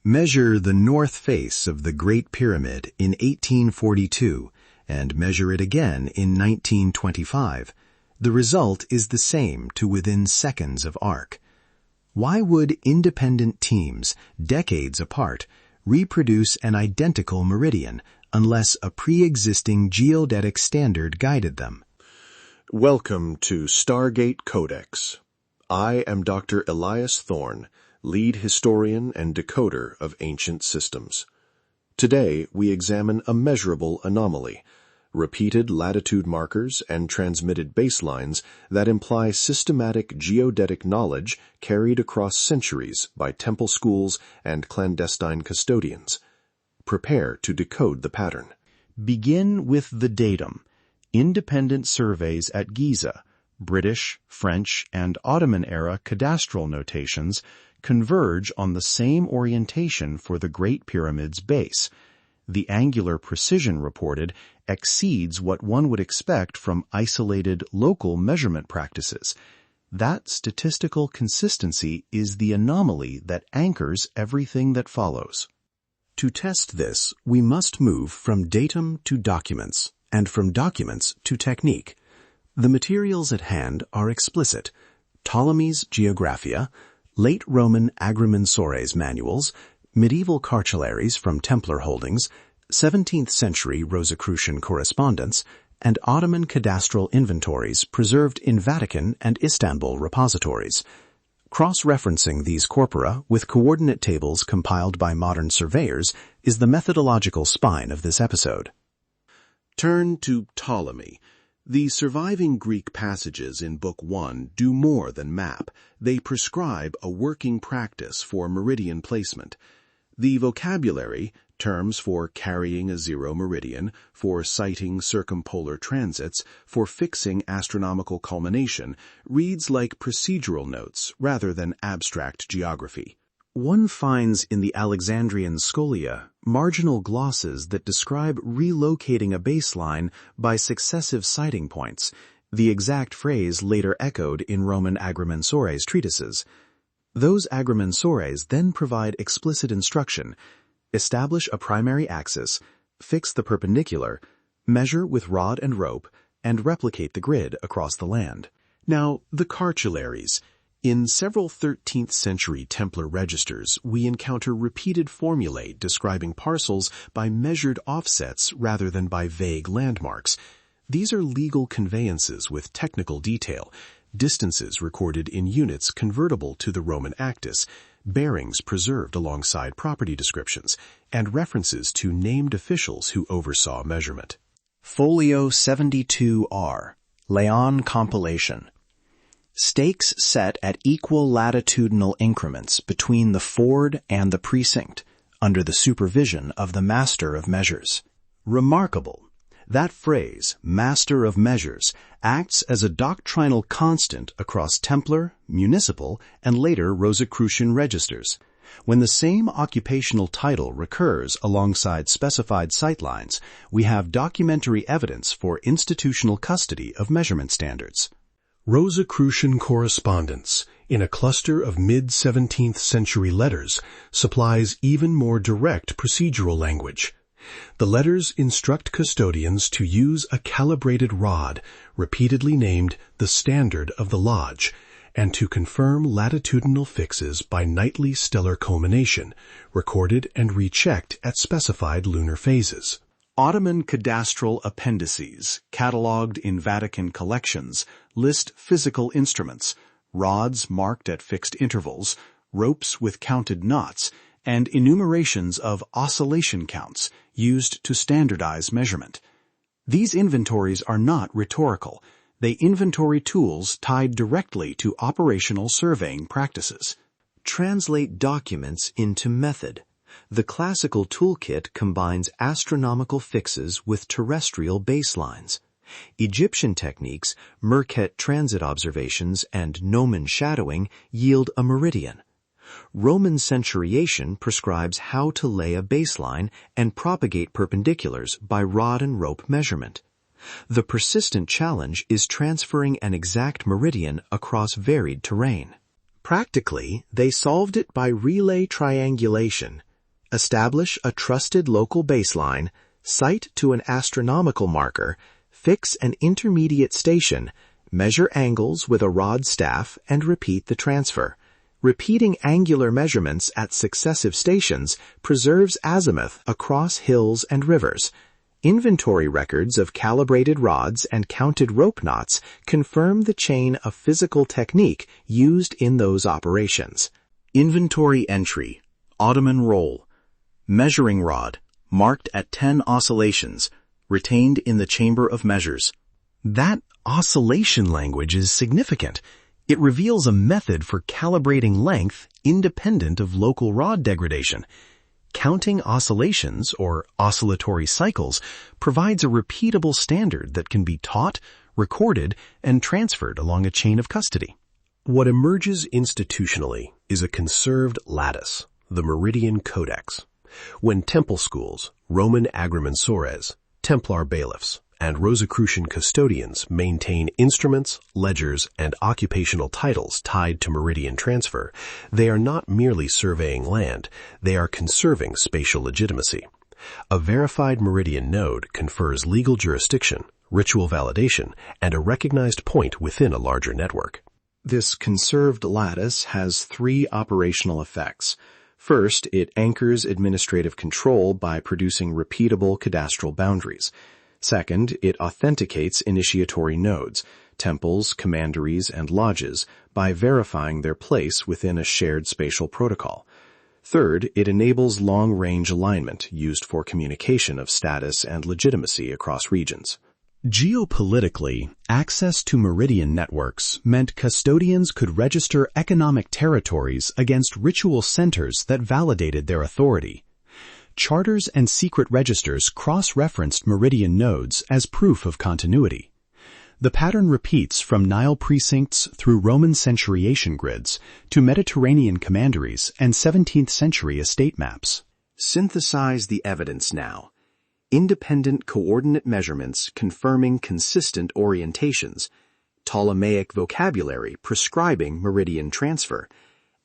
Measure the north face of the Great Pyramid in 1842 and measure it again in 1925. The result is the same to within seconds of arc. Why would independent teams, decades apart, reproduce an identical meridian unless a pre-existing geodetic standard guided them? Welcome to Stargate Codex. I am Dr. Elias Thorne, lead historian and decoder of ancient systems. Today we examine a measurable anomaly, repeated latitude markers and transmitted baselines that imply systematic geodetic knowledge carried across centuries by temple schools and clandestine custodians. Prepare to decode the pattern. Begin with the datum. Independent surveys at Giza, British, French, and Ottoman-era cadastral notations converge on the same orientation for the Great Pyramid's base. The angular precision reported exceeds what one would expect from isolated local measurement practices. That statistical consistency is the anomaly that anchors everything that follows. To test this, we must move from datum to documents, and from documents to technique. The materials at hand are explicit: Ptolemy's Geographia, late Roman agrimensores manuals, medieval cartularies from Templar holdings, 17th century Rosicrucian correspondence, and Ottoman cadastral inventories preserved in Vatican and Istanbul repositories. Cross-referencing these corpora with coordinate tables compiled by modern surveyors is the methodological spine of this episode. Turn to Ptolemy. The surviving Greek passages in Book 1 do more than map. They prescribe a working practice for meridian placement. The vocabulary, terms for carrying a zero meridian, for citing circumpolar transits, for fixing astronomical culmination, reads like procedural notes rather than abstract geography. One finds in the Alexandrian Scholia marginal glosses that describe relocating a baseline by successive sighting points, the exact phrase later echoed in Roman agrimensores treatises. Those agrimensores then provide explicit instruction: establish a primary axis, fix the perpendicular, measure with rod and rope, and replicate the grid across the land. Now, the cartularies. In several 13th century Templar registers, we encounter repeated formulae describing parcels by measured offsets rather than by vague landmarks. These are legal conveyances with technical detail, distances recorded in units convertible to the Roman actis, bearings preserved alongside property descriptions, and references to named officials who oversaw measurement. Folio 72R, Leon compilation. Stakes set at equal latitudinal increments between the ford and the precinct, under the supervision of the master of measures. Remarkable. That phrase, master of measures, acts as a doctrinal constant across Templar, municipal, and later Rosicrucian registers. When the same occupational title recurs alongside specified sightlines, we have documentary evidence for institutional custody of measurement standards. Rosicrucian correspondence, in a cluster of mid-17th century letters, supplies even more direct procedural language. The letters instruct custodians to use a calibrated rod, repeatedly named the Standard of the Lodge, and to confirm latitudinal fixes by nightly stellar culmination, recorded and rechecked at specified lunar phases. Ottoman cadastral appendices, catalogued in Vatican collections, list physical instruments, rods marked at fixed intervals, ropes with counted knots, and enumerations of oscillation counts used to standardize measurement. These inventories are not rhetorical. They inventory tools tied directly to operational surveying practices. Translate documents into method. The classical toolkit combines astronomical fixes with terrestrial baselines. Egyptian techniques, Merkhet transit observations, and gnomon shadowing yield a meridian. Roman centuriation prescribes how to lay a baseline and propagate perpendiculars by rod and rope measurement. The persistent challenge is transferring an exact meridian across varied terrain. Practically, they solved it by relay triangulation, establish a trusted local baseline, site to an astronomical marker, fix an intermediate station, measure angles with a rod staff, and repeat the transfer. Repeating angular measurements at successive stations preserves azimuth across hills and rivers. Inventory records of calibrated rods and counted rope knots confirm the chain of physical technique used in those operations. Inventory entry, Ottoman roll, measuring rod, marked at 10 oscillations, retained in the chamber of measures. That oscillation language is significant. It reveals a method for calibrating length independent of local rod degradation. Counting oscillations, or oscillatory cycles, provides a repeatable standard that can be taught, recorded, and transferred along a chain of custody. What emerges institutionally is a conserved lattice, the Meridian Codex. When temple schools, Roman agrimensores, Templar bailiffs, and Rosicrucian custodians maintain instruments, ledgers, and occupational titles tied to meridian transfer, they are not merely surveying land, they are conserving spatial legitimacy. A verified meridian node confers legal jurisdiction, ritual validation, and a recognized point within a larger network. This conserved lattice has 3 operational effects. First, it anchors administrative control by producing repeatable cadastral boundaries. Second, it authenticates initiatory nodes, temples, commanderies, and lodges, by verifying their place within a shared spatial protocol. Third, it enables long-range alignment used for communication of status and legitimacy across regions. Geopolitically, access to meridian networks meant custodians could register economic territories against ritual centers that validated their authority. Charters and secret registers cross-referenced meridian nodes as proof of continuity. The pattern repeats from Nile precincts through Roman centuriation grids to Mediterranean commanderies and 17th century estate maps. Synthesize the evidence now. Independent coordinate measurements confirming consistent orientations, Ptolemaic vocabulary prescribing meridian transfer,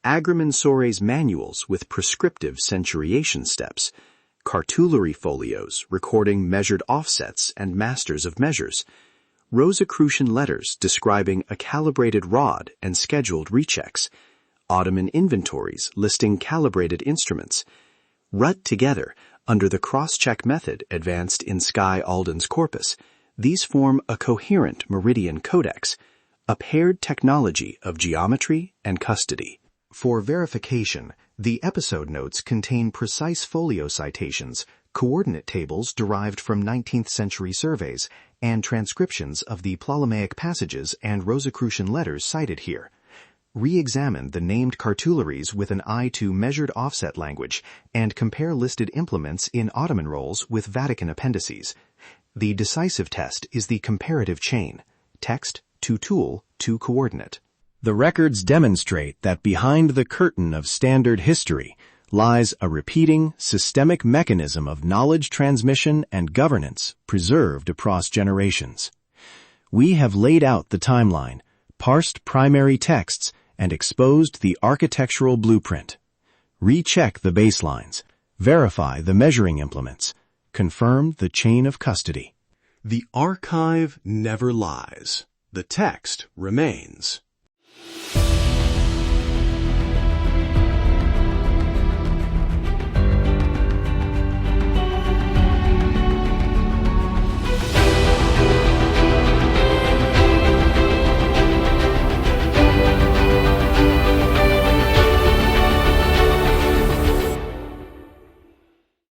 agrimensores manuals with prescriptive centuriation steps, cartulary folios recording measured offsets and masters of measures, Rosicrucian letters describing a calibrated rod and scheduled rechecks, Ottoman inventories listing calibrated instruments. Rut together under the cross-check method advanced in Skye Alden's corpus, these form a coherent meridian codex, a paired technology of geometry and custody. For verification, the episode notes contain precise folio citations, coordinate tables derived from 19th century surveys, and transcriptions of the Ptolemaic passages and Rosicrucian letters cited here. Re-examine the named cartularies with an eye to measured offset language and compare listed implements in Ottoman rolls with Vatican appendices. The decisive test is the comparative chain, text to tool to coordinate. The records demonstrate that behind the curtain of standard history lies a repeating, systemic mechanism of knowledge transmission and governance preserved across generations. We have laid out the timeline, parsed primary texts, and exposed the architectural blueprint. Recheck the baselines, verify the measuring implements, confirm the chain of custody. The archive never lies. The text remains.